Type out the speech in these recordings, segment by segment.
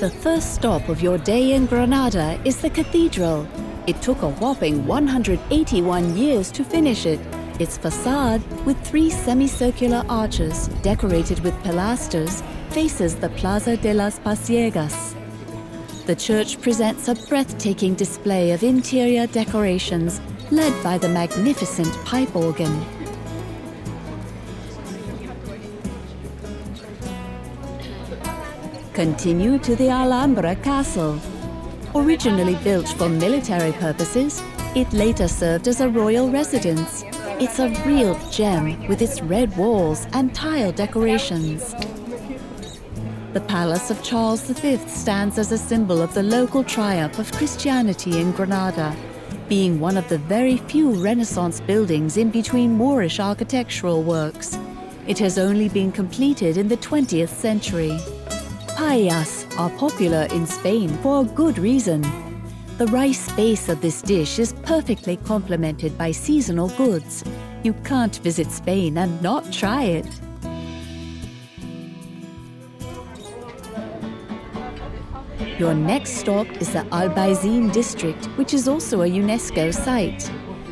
The first stop of your day in Granada is the Cathedral. It took a whopping 181 years to finish it. Its facade, with 3 semicircular arches decorated with pilasters, faces the Plaza de las Pasiegas. The church presents a breathtaking display of interior decorations led by the magnificent pipe organ. Continue to the Alhambra Castle. Originally built for military purposes, it later served as a royal residence. It's a real gem with its red walls and tile decorations. The Palace of Charles V stands as a symbol of the local triumph of Christianity in Granada, being one of the very few Renaissance buildings in between Moorish architectural works. It has only been completed in the 20th century. Paellas are popular in Spain for a good reason. The rice base of this dish is perfectly complemented by seasonal goods. You can't visit Spain and not try it. Your next stop is the Albayzín district, which is also a UNESCO site.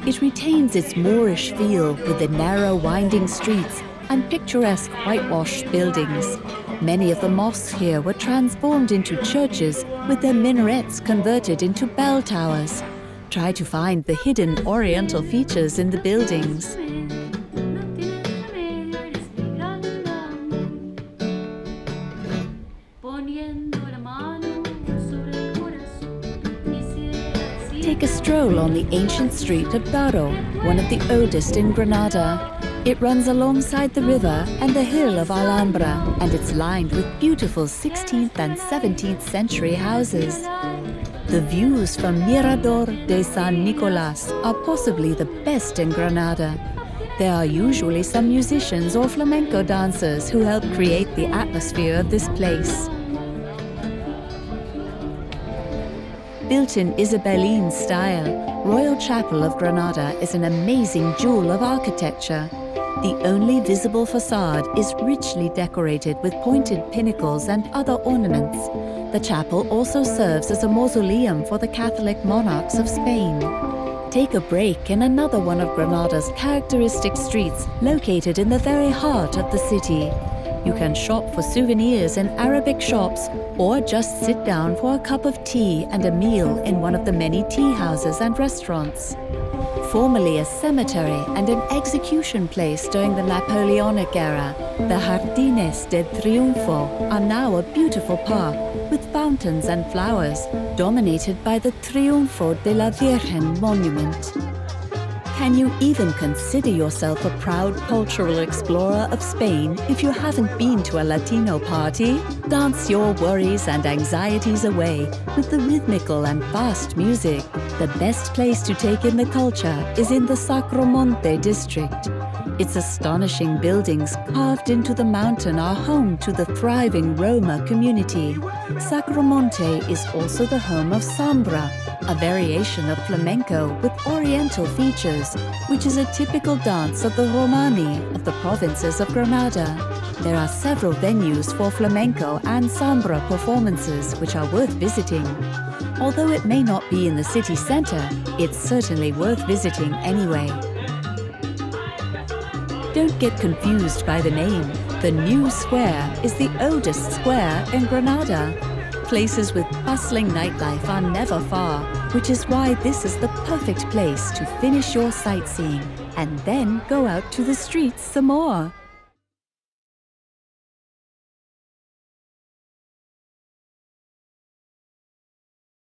It retains its Moorish feel with the narrow, winding streets and picturesque whitewashed buildings. Many of the mosques here were transformed into churches with their minarets converted into bell towers. Try to find the hidden Oriental features in the buildings. Take a stroll on the ancient street of Darro, one of the oldest in Granada. It runs alongside the river and the hill of Alhambra, and it's lined with beautiful 16th and 17th century houses. The views from Mirador de San Nicolás are possibly the best in Granada. There are usually some musicians or flamenco dancers who help create the atmosphere of this place. Built in Isabelline style, Royal Chapel of Granada is an amazing jewel of architecture. The only visible facade is richly decorated with pointed pinnacles and other ornaments. The chapel also serves as a mausoleum for the Catholic monarchs of Spain. Take a break in another one of Granada's characteristic streets located in the very heart of the city. You can shop for souvenirs in Arabic shops or just sit down for a cup of tea and a meal in one of the many tea houses and restaurants. Formerly a cemetery and an execution place during the Napoleonic era, the Jardines del Triunfo are now a beautiful park with fountains and flowers, dominated by the Triunfo de la Virgen monument. Can you even consider yourself a proud cultural explorer of Spain if you haven't been to a Latino party? Dance your worries and anxieties away with the rhythmical and fast music. The best place to take in the culture is in the Sacrament district. Its astonishing buildings carved into the mountain are home to the thriving Roma community. Sacrament is also the home of samba, a variation of flamenco with oriental features, which is a typical dance of the Romani of the provinces of Granada. There are several venues for flamenco and samba performances which are worth visiting. Although it may not be in the city center, it's certainly worth visiting anyway. Don't get confused by the name. The New Square is the oldest square in Granada. Places with bustling nightlife are never far, which is why this is the perfect place to finish your sightseeing and then go out to the streets some more.